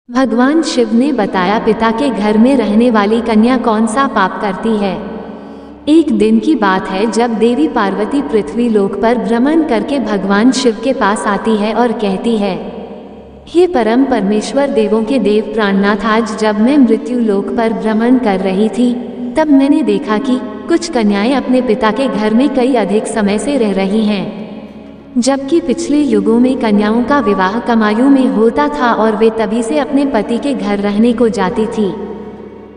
भगवान शिव ने बताया, पिता के घर में रहने वाली कन्या कौन सा पाप करती है। एक दिन की बात है जब देवी पार्वती पृथ्वी लोक पर भ्रमण करके भगवान शिव के पास आती है और कहती है, हे परम परमेश्वर, देवों के देव प्राणनाथ, आज जब मैं मृत्यु लोक पर भ्रमण कर रही थी तब मैंने देखा कि कुछ कन्याएं अपने पिता के घर में कई अधिक समय से रह रही हैं, जबकि पिछले युगों में कन्याओं का विवाह कमायु में होता था और वे तभी से अपने पति के घर रहने को जाती थी।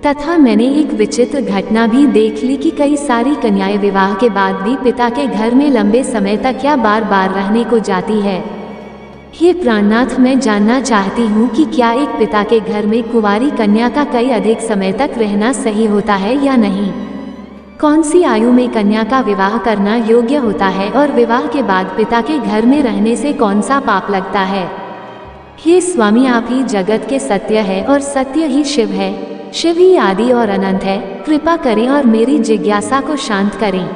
तथा मैंने एक विचित्र घटना भी देख ली कि कई सारी कन्याएं विवाह के बाद भी पिता के घर में लंबे समय तक या बार बार रहने को जाती है। हे प्राणनाथ, मैं जानना चाहती हूँ कि क्या एक पिता के घर में कुंवारी कन्या का कई अधिक समय तक रहना सही होता है या नहीं। कौन सी आयु में कन्या का विवाह करना योग्य होता है और विवाह के बाद पिता के घर में रहने से कौन सा पाप लगता है। हे स्वामी, आप ही जगत के सत्य है और सत्य ही शिव है। शिव ही आदि और अनंत है। कृपा करें और मेरी जिज्ञासा को शांत करें।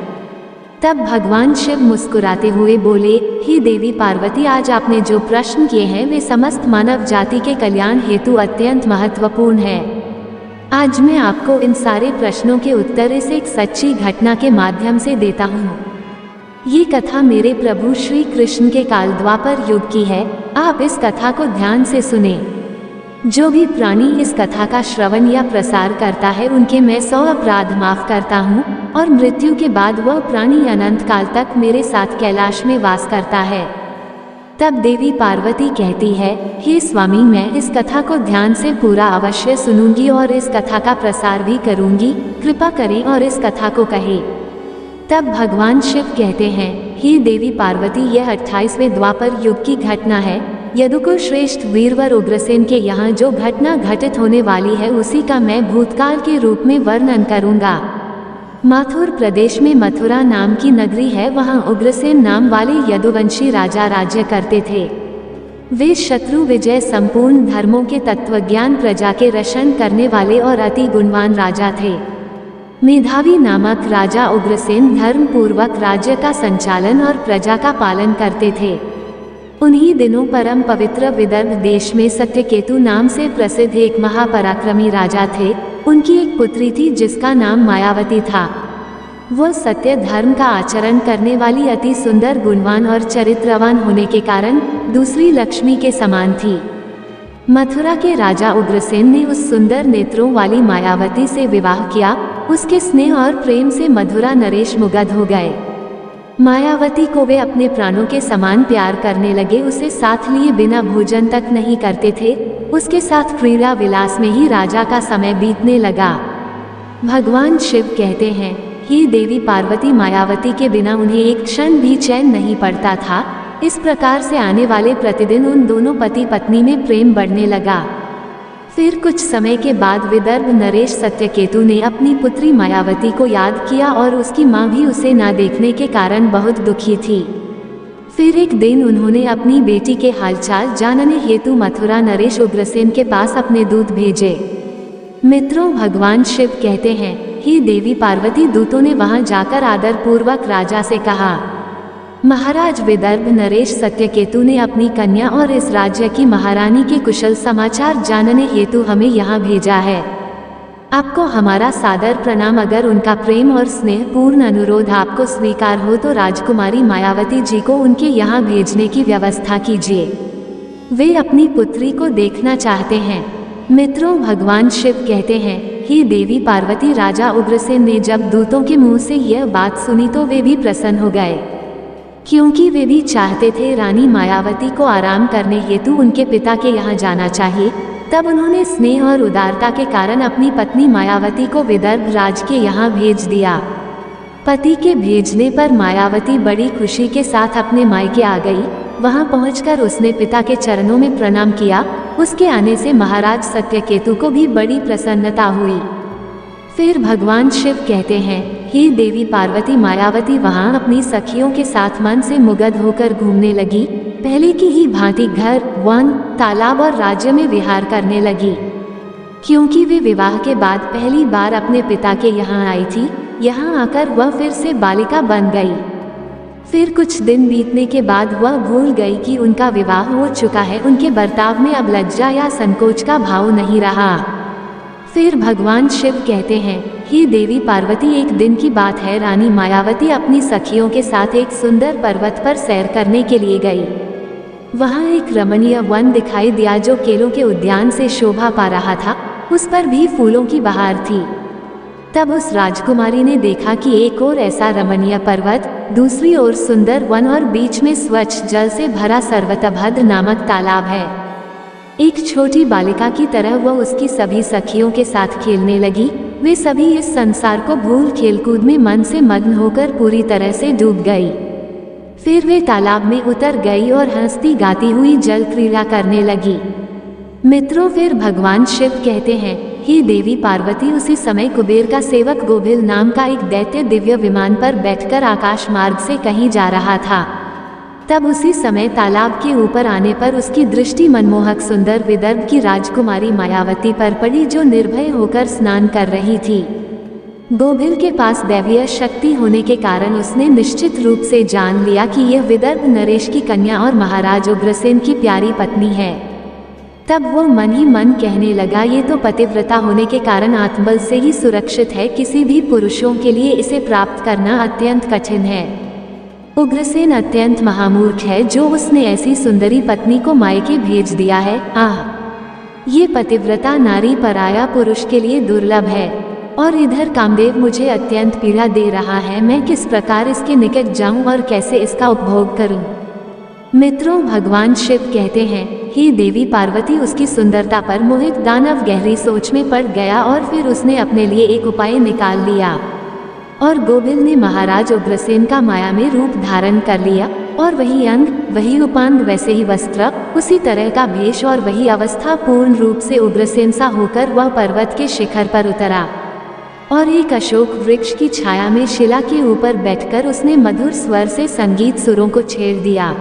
तब भगवान शिव मुस्कुराते हुए बोले, हे देवी पार्वती, आज आपने जो प्रश्न किए हैं वे समस्त मानव जाति के कल्याण हेतु अत्यंत महत्वपूर्ण है। आज मैं आपको इन सारे प्रश्नों के उत्तर इस एक सच्ची घटना के माध्यम से देता हूँ। ये कथा मेरे प्रभु श्री कृष्ण के काल द्वापर युग की है। आप इस कथा को ध्यान से सुने। जो भी प्राणी इस कथा का श्रवण या प्रसार करता है उनके मैं 100 अपराध माफ करता हूँ और मृत्यु के बाद वह प्राणी अनंत काल तक मेरे साथ कैलाश में वास करता है। तब देवी पार्वती कहती है, हे स्वामी, मैं इस कथा को ध्यान से पूरा अवश्य सुनूंगी और इस कथा का प्रसार भी करूंगी। कृपा करें और इस कथा को कहे। तब भगवान शिव कहते हैं, हे देवी पार्वती, यह 28वें द्वापर युग की घटना है। यदुकुल श्रेष्ठ वीरवर उग्रसेन के यहाँ जो घटना घटित होने वाली है उसी का मैं भूतकाल के रूप में वर्णन करूंगा। माथुर प्रदेश में मथुरा नाम की नगरी है। वहाँ उग्रसेन नाम वाले यदुवंशी राजा राज्य करते थे। वे शत्रु विजय, संपूर्ण धर्मों के तत्वज्ञान, प्रजा के रक्षण करने वाले और अति गुणवान राजा थे। मेधावी नामक राजा उग्रसेन धर्म पूर्वक राज्य का संचालन और प्रजा का पालन करते थे। उन्हीं दिनों परम पवित्र विदर्भ देश में सत्यकेतु नाम से प्रसिद्ध एक महापराक्रमी राजा थे। उनकी एक पुत्री थी जिसका नाम मायावती था। वह सत्य धर्म का आचरण करने वाली, अति सुंदर, गुणवान और चरित्रवान होने के कारण दूसरी लक्ष्मी के समान थी। मथुरा के राजा उग्रसेन ने उस सुंदर नेत्रों वाली मायावती से विवाह किया। उसके स्नेह और प्रेम से मथुरा नरेश मुग्ध हो गए। मायावती को वे अपने प्राणों के समान प्यार करने लगे। उसे साथ लिए बिना भोजन तक नहीं करते थे। उसके साथ क्रीड़ा विलास में ही राजा का समय बीतने लगा। भगवान शिव कहते हैं, हे देवी पार्वती, मायावती के बिना उन्हें एक क्षण भी चैन नहीं पड़ता था। इस प्रकार से आने वाले प्रतिदिन उन दोनों पति पत्नी में प्रेम बढ़ने लगा। फिर कुछ समय के बाद विदर्भ नरेश सत्यकेतु ने अपनी पुत्री मायावती को याद किया और उसकी माँ भी उसे न देखने के कारण बहुत दुखी थी। फिर एक दिन उन्होंने अपनी बेटी के हालचाल जानने हेतु मथुरा नरेश उग्रसेन के पास अपने दूत भेजे। मित्रों, भगवान शिव कहते हैं, हे देवी पार्वती, दूतों ने वहां जाकर आदर पूर्वक राजा से कहा, महाराज, विदर्भ नरेश सत्यकेतु ने अपनी कन्या और इस राज्य की महारानी के कुशल समाचार जानने हेतु हमें यहाँ भेजा है। आपको हमारा सादर प्रणाम। अगर उनका प्रेम और स्नेह पूर्ण अनुरोध आपको स्वीकार हो तो राजकुमारी मायावती जी को उनके यहाँ भेजने की व्यवस्था कीजिए। वे अपनी पुत्री को देखना चाहते हैं। मित्रों, भगवान शिव कहते हैं, हे देवी पार्वती, राजा उग्रसेन ने जब दूतों के मुंह से यह बात सुनी तो वे भी प्रसन्न हो गए, क्योंकि वे भी चाहते थे रानी मायावती को आराम करने हेतु उनके पिता के यहाँ जाना चाहिए। तब उन्होंने स्नेह और उदारता के कारण अपनी पत्नी मायावती को विदर्भ राज के यहाँ भेज दिया। पति के भेजने पर मायावती बड़ी खुशी के साथ अपने मायके आ गई। वहाँ पहुंचकर उसने पिता के चरणों में प्रणाम किया। उसके आने से महाराज सत्यकेतु को भी बड़ी प्रसन्नता हुई। फिर भगवान शिव कहते हैं, हे देवी पार्वती, मायावती वहाँ अपनी सखियों के साथ मन से मुग्ध होकर घूमने लगी। पहले की ही भांति घर, वन, तालाब और राज्य में विहार करने लगी। क्योंकि वे विवाह के बाद पहली बार अपने पिता के यहाँ आई थी, यहाँ आकर वह फिर से बालिका बन गई। फिर कुछ दिन बीतने के बाद वह भूल गई कि उनका विवाह हो चुका है। उनके बर्ताव में अब लज्जा या संकोच का भाव नहीं रहा। फिर भगवान शिव कहते हैं, हे देवी पार्वती, एक दिन की बात है, रानी मायावती अपनी सखियों के साथ एक सुंदर पर्वत पर सैर करने के लिए गई। वहाँ एक रमणीय वन दिखाई दिया जो केलों के उद्यान से शोभा पा रहा था। उस पर भी फूलों की बहार थी। तब उस राजकुमारी ने देखा कि एक ओर ऐसा रमणीय पर्वत, दूसरी ओर सुंदर वन और बीच में स्वच्छ जल से भरा सर्वतभद्र नामक तालाब है। एक छोटी बालिका की तरह वह उसकी सभी सखियों के साथ खेलने लगी। वे सभी इस संसार को भूल खेलकूद में मन से मग्न होकर पूरी तरह से डूब गई। फिर वे तालाब में उतर गई और हंसती गाती हुई जल क्रीड़ा करने लगी। मित्रों, फिर भगवान शिव कहते हैं, हे देवी पार्वती, उसी समय कुबेर का सेवक गोभिल नाम का एक दैत्य दिव्य विमान पर बैठकर आकाश मार्ग से कहीं जा रहा था। तब उसी समय तालाब के ऊपर आने पर उसकी दृष्टि मनमोहक सुंदर विदर्भ की राजकुमारी मायावती पर पड़ी, जो निर्भय होकर स्नान कर रही थी। गोभिल के पास दैवीय शक्ति होने के कारण उसने निश्चित रूप से जान लिया कि यह विदर्भ नरेश की कन्या और महाराज उग्रसेन की प्यारी पत्नी है। तब वो मन ही मन कहने लगा, ये तो पतिव्रता होने के कारण आत्मबल से ही सुरक्षित है, किसी भी पुरुषों के लिए इसे प्राप्त करना अत्यंत कठिन है। उग्रसेन अत्यंत महामूर्ख है जो उसने ऐसी सुंदरी पत्नी को मायके भेज दिया है। आह, ये पतिव्रता नारी पराया पुरुष के लिए दुर्लभ है। और इधर कामदेव मुझे अत्यंत पीड़ा दे रहा है। मैं किस प्रकार इसके निकट जाऊं और कैसे इसका उपभोग करूं? मित्रों, भगवान शिव कहते हैं, हे देवी पार्वती, उसकी सुंदरता पर मोहित दानव गहरी सोच में पड़ गया और फिर उसने अपने लिए एक उपाय निकाल लिया। और गोभिल ने महाराज उग्रसेन का माया में रूप धारण कर लिया। और वही अंग, वही उपांग, वैसे ही वस्त्र, उसी तरह का भेष और वही अवस्था पूर्ण रूप से उग्रसेन सा होकर वह पर्वत के शिखर पर उतरा। और एक अशोक वृक्ष की छाया में शिला के ऊपर बैठकर उसने मधुर स्वर से संगीत सुरों को छेड़ दिया।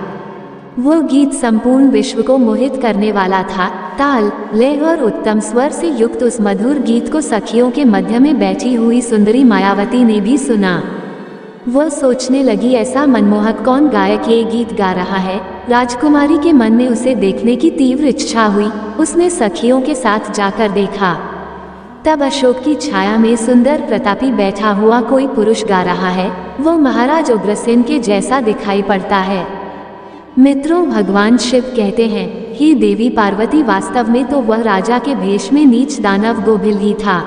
वो गीत संपूर्ण विश्व को मोहित करने वाला था। ताल, लय और उत्तम स्वर से युक्त उस मधुर गीत को सखियों के मध्य में बैठी हुई सुंदरी मायावती ने भी सुना। वह सोचने लगी, ऐसा मनमोहक कौन गायक ये गीत गा रहा है। राजकुमारी के मन में उसे देखने की तीव्र इच्छा हुई। उसने सखियों के साथ जाकर देखा। तब अशोक की छाया में सुंदर प्रतापी बैठा हुआ कोई पुरुष गा रहा है। वो महाराज उग्रसेन के जैसा दिखाई पड़ता है। मित्रों, भगवान शिव कहते हैं, हे देवी पार्वती, वास्तव में तो वह राजा के भेष में नीच दानव गोभिल ही था।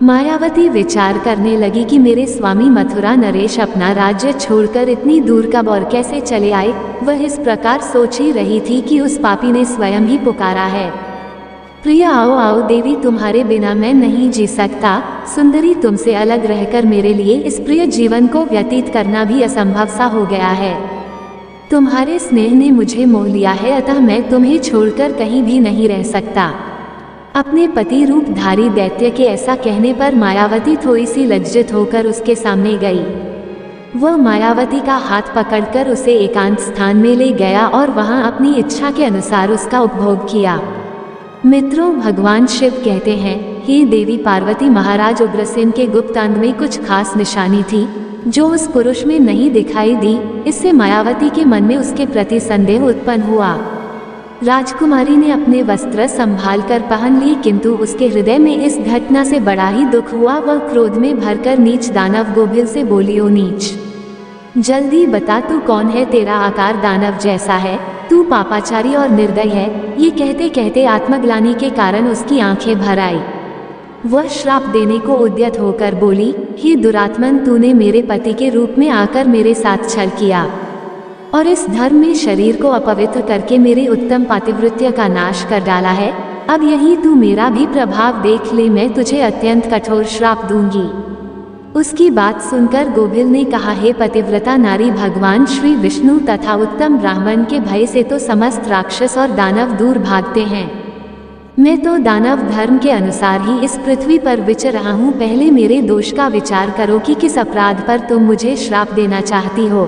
मायावती विचार करने लगी कि मेरे स्वामी मथुरा नरेश अपना राज्य छोड़कर इतनी दूर कब और कैसे चले आए। वह इस प्रकार सोच ही रही थी कि उस पापी ने स्वयं ही पुकारा है, प्रिय आओ आओ देवी, तुम्हारे बिना मैं नहीं जी सकता। सुंदरी, तुमसे अलग रहकर मेरे लिए इस प्रिय जीवन को व्यतीत करना भी असंभव सा हो गया है। तुम्हारे स्नेह ने मुझे मोह लिया है, अतः मैं तुम्हें छोड़कर कहीं भी नहीं रह सकता। अपने पति रूपधारी दैत्य के ऐसा कहने पर मायावती थोड़ी सी लज्जित होकर उसके सामने गई। वह मायावती का हाथ पकड़कर उसे एकांत स्थान में ले गया और वहां अपनी इच्छा के अनुसार उसका उपभोग किया। मित्रों, भगवान शिव कहते हैं, हे देवी पार्वती, महाराज उग्रसेन के गुप्त अंग में कुछ खास निशानी थी जो उस पुरुष में नहीं दिखाई दी। इससे मायावती के मन में उसके प्रति संदेह उत्पन्न हुआ। राजकुमारी ने अपने वस्त्र संभाल कर पहन लिए, किंतु उसके हृदय में इस घटना से बड़ा ही दुख हुआ। वह क्रोध में भरकर नीच दानव गोभिल से बोली, ओ नीच, जल्दी बता तू कौन है, तेरा आकार दानव जैसा है, तू पापाचारी और निर्दय है। ये कहते कहते आत्मग्लानि के कारण उसकी आंखें भर आई। वह श्राप देने को उद्यत होकर बोली, हे दुरात्मन, तूने मेरे पति के रूप में आकर मेरे साथ छल किया और इस धर्म में शरीर को अपवित्र करके मेरे उत्तम पातिव्रत्य का नाश कर डाला है। अब यही तू मेरा भी प्रभाव देख ले, मैं तुझे अत्यंत कठोर श्राप दूंगी। उसकी बात सुनकर गोभिल ने कहा, हे पतिव्रता नारी, भगवान श्री विष्णु तथा उत्तम ब्राह्मण के भय से तो समस्त राक्षस और दानव दूर भागते हैं। मैं तो दानव धर्म के अनुसार ही इस पृथ्वी पर विचर रहा हूँ। पहले मेरे दोष का विचार करो कि किस अपराध पर तुम मुझे श्राप देना चाहती हो।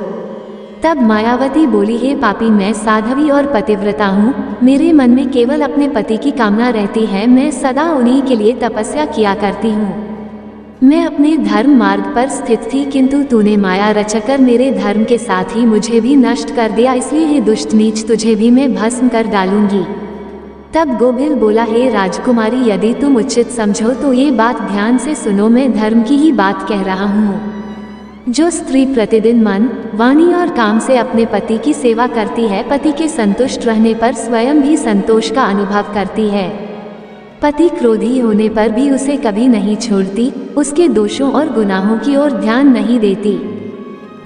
तब मायावती बोली, हे पापी, मैं साध्वी और पतिव्रता हूँ। मेरे मन में केवल अपने पति की कामना रहती है। मैं सदा उन्हीं के लिए तपस्या किया करती हूँ। मैं अपने धर्म मार्ग पर स्थित थी, किंतु तूने माया रचकर मेरे धर्म के साथ ही मुझे भी नष्ट कर दिया, इसलिए हे दुष्ट नीच, तुझे भी मैं भस्म कर डालूंगी। तब गोभिल बोला, हे राजकुमारी, यदि तुम उचित समझो तो ये बात ध्यान से सुनो, मैं धर्म की ही बात कह रहा हूँ। जो स्त्री प्रतिदिन मन, वाणी और काम से अपने पति की सेवा करती है, पति के संतुष्ट रहने पर स्वयं भी संतोष का अनुभव करती है। पति क्रोधी होने पर भी उसे कभी नहीं छोड़ती, उसके दोषों और गुनाहों की ओर ध्यान नहीं देती,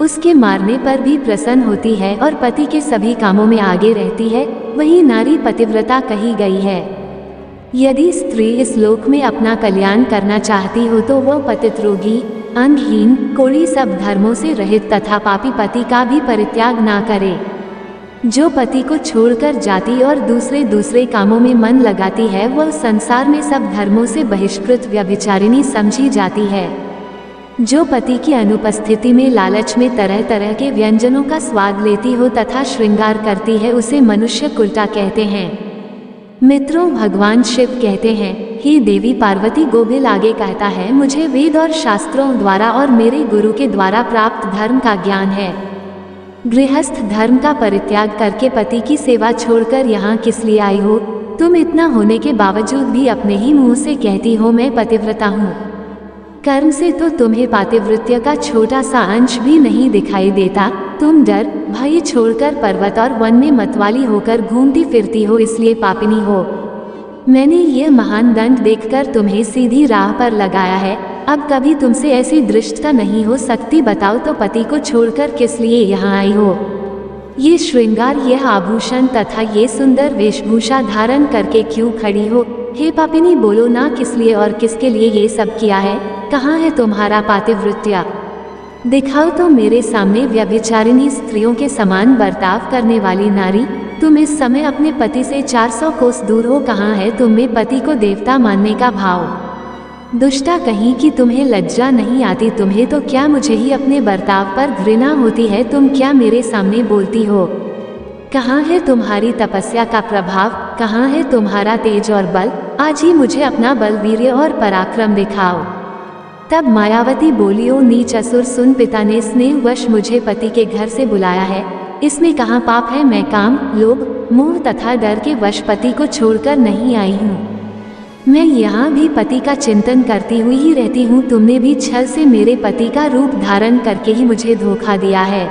उसके मारने पर भी प्रसन्न होती है और पति के सभी कामों में आगे रहती है, वही नारी पतिव्रता कही गई है। यदि स्त्री इस लोक में अपना कल्याण करना चाहती हो तो वह पतित, रोगी, अंगहीन, कोढ़ी, सब धर्मों से रहित तथा पापी पति का भी परित्याग ना करे। जो पति को छोड़कर जाती और दूसरे कामों में मन लगाती है, वह संसार में सब धर्मों से बहिष्कृत व्यभिचारिणी समझी जाती है। जो पति की अनुपस्थिति में लालच में तरह तरह के व्यंजनों का स्वाद लेती हो तथा श्रृंगार करती है, उसे मनुष्य कुलटा कहते हैं। मित्रों, भगवान शिव कहते हैं, हे देवी पार्वती, गोभिल आगे कहता है, मुझे वेद और शास्त्रों द्वारा और मेरे गुरु के द्वारा प्राप्त धर्म का ज्ञान है। गृहस्थ धर्म का परित्याग करके पति की सेवा छोड़कर यहाँ किस लिए आई हो? तुम इतना होने के बावजूद भी अपने ही मुंह से कहती हो मैं पतिव्रता हूँ। कर्म से तो तुम्हें पातिव्रत्य का छोटा सा अंश भी नहीं दिखाई देता। तुम डर भय छोड़कर पर्वत और वन में मतवाली होकर घूमती फिरती हो, इसलिए पापिनी हो। मैंने यह महान दंड देखकर तुम्हें सीधी राह पर लगाया है। अब कभी तुमसे ऐसी दृष्टता नहीं हो सकती। बताओ तो पति को छोड़कर किस लिए यहाँ आई हो? ये श्रृंगार, यह आभूषण तथा ये सुंदर वेशभूषा धारण करके क्यों खड़ी हो? हे पापिनी, बोलो ना, किस लिए और किसके लिए ये सब किया है? कहाँ है तुम्हारा पातिव्रत्य? दिखाओ तो मेरे सामने। व्यभिचारिणी स्त्रियों के समान बर्ताव करने वाली नारी, तुम इस समय अपने पति से 400 कोस दूर हो। कहाँ है तुम में पति को देवता मानने का भाव? दुष्टा कहीं कि तुम्हें लज्जा नहीं आती? तुम्हें तो क्या मुझे ही अपने बर्ताव पर घृणा होती है? तुम क्या मेरे सामने बोलती हो? कहाँ है तुम्हारी तपस्या का प्रभाव? कहाँ है तुम्हारा तेज और बल? आज ही मुझे अपना बल, वीर्य और पराक्रम दिखाओ। तब मायावती बोली, ओ नीच असुर, सुन, पिता ने स्नेहवश मुझे पति के घर से बुलाया है। इसमें कहाँ पाप है? मैं काम, लोभ, मोह तथा डर के वश पति को छोड़कर नहीं आई हूँ। मैं यहाँ भी पति का चिंतन करती हुई ही रहती हूँ। तुमने भी छल से मेरे पति का रूप धारण करके ही मुझे धोखा दिया है।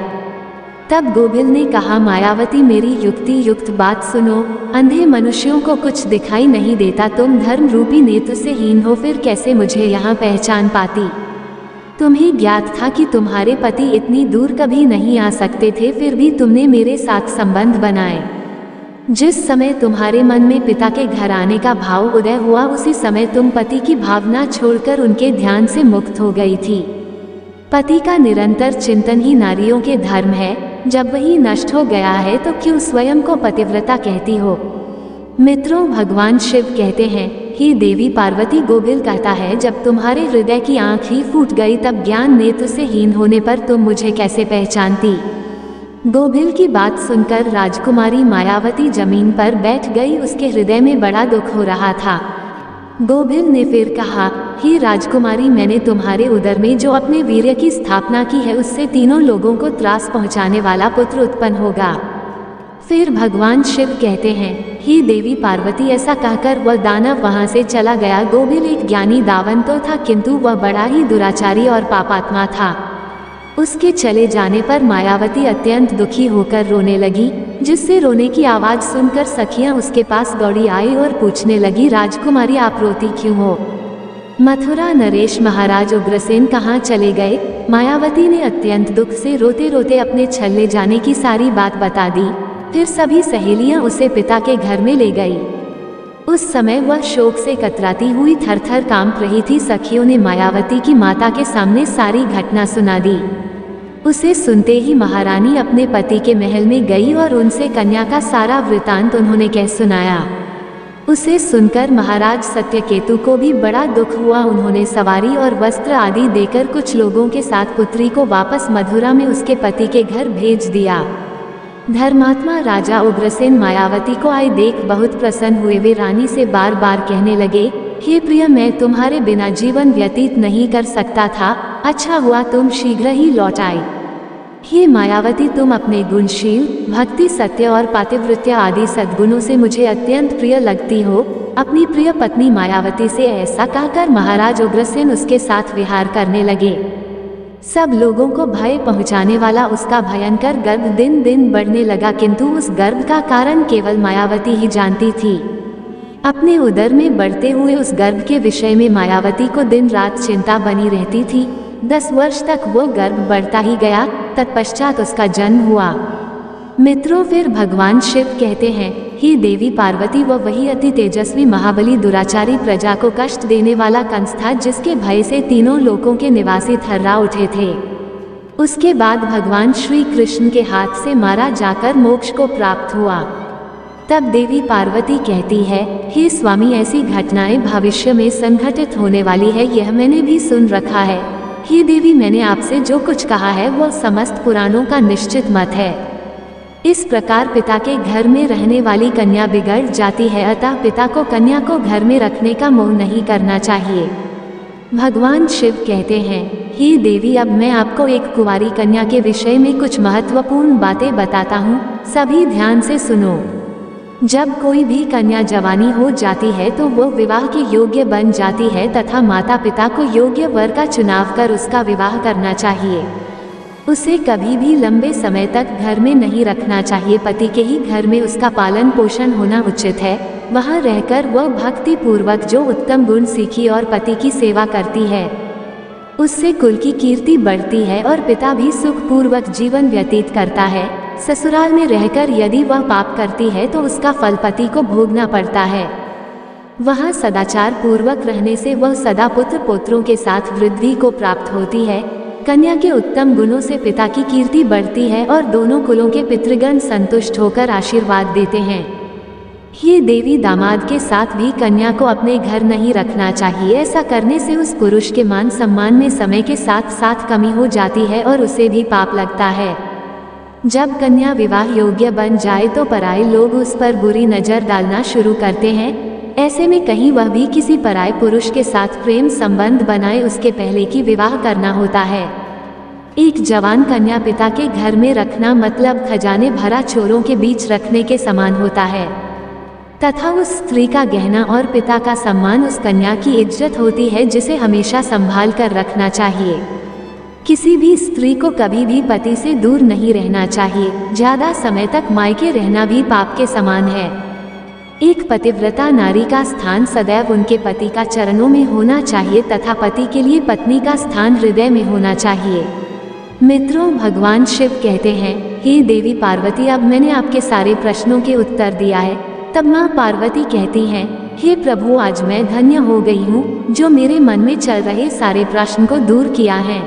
तब गोभिल ने कहा, मायावती, मेरी युक्ति युक्त बात सुनो। अंधे मनुष्यों को कुछ दिखाई नहीं देता। तुम धर्म रूपी नेत्र से हीन हो, फिर कैसे मुझे यहाँ पहचान पाती? तुम्हें ज्ञात था कि तुम्हारे पति इतनी दूर कभी नहीं आ सकते थे, फिर भी तुमने मेरे साथ संबंध बनाए। जिस समय तुम्हारे मन में पिता के घर आने का भाव उदय हुआ, उसी समय तुम पति की भावना छोड़कर उनके ध्यान से मुक्त हो गई थी। पति का निरंतर चिंतन ही नारियों के धर्म है। जब वही नष्ट हो गया है तो क्यों स्वयं को पतिव्रता कहती हो? मित्रों, भगवान शिव कहते हैं, हे देवी पार्वती, गोभिल कहता है, जब तुम्हारे हृदय की आंख ही फूट गई, तब ज्ञान नेत्र से हीन होने पर तुम मुझे कैसे पहचानती? गोभिल की बात सुनकर राजकुमारी मायावती जमीन पर बैठ गई। उसके हृदय में बड़ा दुख हो रहा था। गोभिल ने फिर कहा, हे राजकुमारी, मैंने तुम्हारे उदर में जो अपने वीर्य की स्थापना की है, उससे तीनों लोगों को त्रास पहुंचाने वाला पुत्र उत्पन्न होगा। फिर भगवान शिव कहते हैं, हे देवी पार्वती, ऐसा कहकर वह दानव वहां से चला गया। गोभिल एक ज्ञानी दावन तो था, किंतु वह बड़ा ही दुराचारी और पापात्मा था। उसके चले जाने पर मायावती अत्यंत दुखी होकर रोने लगी, जिससे रोने की आवाज सुनकर सखियां उसके पास दौड़ी आई और पूछने लगी, राजकुमारी, आप रोती क्यों हो? मथुरा नरेश महाराज उग्रसेन कहाँ चले गए? मायावती ने अत्यंत दुख से रोते रोते अपने छल्ले जाने की सारी बात बता दी। फिर सभी सहेलियां उसे पिता के घर में ले गई। उस समय वह शोक से कतराती हुई थरथर कांप रही थी। सखियों ने मायावती की माता के सामने सारी घटना सुना दी। उसे सुनते ही महारानी अपने पति के महल में गई और उनसे कन्या का सारा वृतांत उन्होंने कह सुनाया। उसे सुनकर महाराज सत्यकेतु को भी बड़ा दुख हुआ। उन्होंने सवारी और वस्त्र आदि देकर कुछ लोगों के साथ पुत्री को वापस मथुरा में उसके पति के घर भेज दिया। धर्मात्मा राजा उग्रसेन मायावती को आए देख बहुत प्रसन्न हुए। वे रानी से बार बार कहने लगे, हे प्रिय, मैं तुम्हारे बिना जीवन व्यतीत नहीं कर सकता था, अच्छा हुआ तुम शीघ्र ही लौट आई। हे मायावती, तुम अपने गुणशील, भक्ति, सत्य और पातिव्रत्य आदि सद्गुणों से मुझे अत्यंत प्रिय लगती हो। अपनी प्रिय पत्नी मायावती से ऐसा कहकर महाराज उग्रसेन उसके साथ विहार करने लगे। सब लोगों को भय पहुंचाने वाला उसका भयंकर गर्भ दिन दिन बढ़ने लगा, किंतु उस गर्भ का कारण केवल मायावती ही जानती थी। अपने उदर में बढ़ते हुए उस गर्भ के विषय में मायावती को दिन रात चिंता बनी रहती थी। 10 वर्ष तक वो गर्भ बढ़ता ही गया, तत्पश्चात उसका जन्म हुआ। मित्रों, फिर भगवान शिव कहते हैं, हे देवी पार्वती, वह वही अति तेजस्वी महाबली दुराचारी प्रजा को कष्ट देने वाला कंस था, जिसके भय से तीनों लोकों के निवासी थर्रा उठे थे। उसके बाद भगवान श्री कृष्ण के हाथ से मारा जाकर मोक्ष को प्राप्त हुआ। तब देवी पार्वती कहती है, हे स्वामी, ऐसी घटनाएं भविष्य में संघटित होने वाली है, यह मैंने भी सुन रखा है। हे देवी, मैंने आपसे जो कुछ कहा है वह समस्त पुराणों का निश्चित मत है। इस प्रकार पिता के घर में रहने वाली कन्या बिगड़ जाती है, अतः पिता को कन्या को घर में रखने का मोह नहीं करना चाहिए। भगवान शिव कहते हैं, हे देवी, अब मैं आपको एक कुंवारी कन्या के विषय में कुछ महत्वपूर्ण बातें बताता हूँ, सभी ध्यान से सुनो। जब कोई भी कन्या जवानी हो जाती है तो वो विवाह के योग्य बन जाती है तथा माता पिता को योग्य वर का चुनाव कर उसका विवाह करना चाहिए। उसे कभी भी लंबे समय तक घर में नहीं रखना चाहिए। पति के ही घर में उसका पालन पोषण होना उचित है। वहाँ रहकर वह भक्ति पूर्वक जो उत्तम गुण सीखी और पति की सेवा करती है, उससे कुल की कीर्ति बढ़ती है और पिता भी सुखपूर्वक जीवन व्यतीत करता है। ससुराल में रहकर यदि वह पाप करती है तो उसका फल पति को भोगना पड़ता है। वहाँ सदाचार पूर्वक रहने से वह सदा पुत्र पौत्रों के साथ वृद्धि को प्राप्त होती है। कन्या के उत्तम गुणों से पिता की कीर्ति बढ़ती है और दोनों कुलों के पितृगण संतुष्ट होकर आशीर्वाद देते हैं। ये देवी, दामाद के साथ भी कन्या को अपने घर नहीं रखना चाहिए। ऐसा करने से उस पुरुष के मान सम्मान में समय के साथ साथ कमी हो जाती है और उसे भी पाप लगता है। जब कन्या विवाह योग्य बन जाए तो पराये लोग उस पर बुरी नज़र डालना शुरू करते हैं। ऐसे में कहीं वह भी किसी पराये पुरुष के साथ प्रेम संबंध बनाए, उसके पहले की विवाह करना होता है। एक जवान कन्या पिता के घर में रखना मतलब खजाने भरा चोरों के बीच रखने के समान होता है, तथा उस स्त्री का गहना और पिता का सम्मान उस कन्या की इज्जत होती है, जिसे हमेशा संभाल कर रखना चाहिए। किसी भी स्त्री को कभी भी पति से दूर नहीं रहना चाहिए। ज्यादा समय तक मायके रहना भी पाप के समान है। एक पतिव्रता नारी का स्थान सदैव उनके पति का चरणों में होना चाहिए तथा पति के लिए पत्नी का स्थान हृदय में होना चाहिए। मित्रों, भगवान शिव कहते हैं, हे देवी पार्वती, अब मैंने आपके सारे प्रश्नों के उत्तर दिया है। तब माँ पार्वती कहती हैं, हे प्रभु, आज मैं धन्य हो गई हूँ जो मेरे मन में चल रहे सारे प्रश्न को दूर किया है।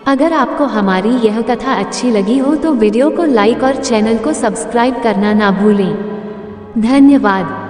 अगर आपको हमारी यह कथा अच्छी लगी हो तो वीडियो को लाइक और चैनल को सब्सक्राइब करना ना भूलें। धन्यवाद।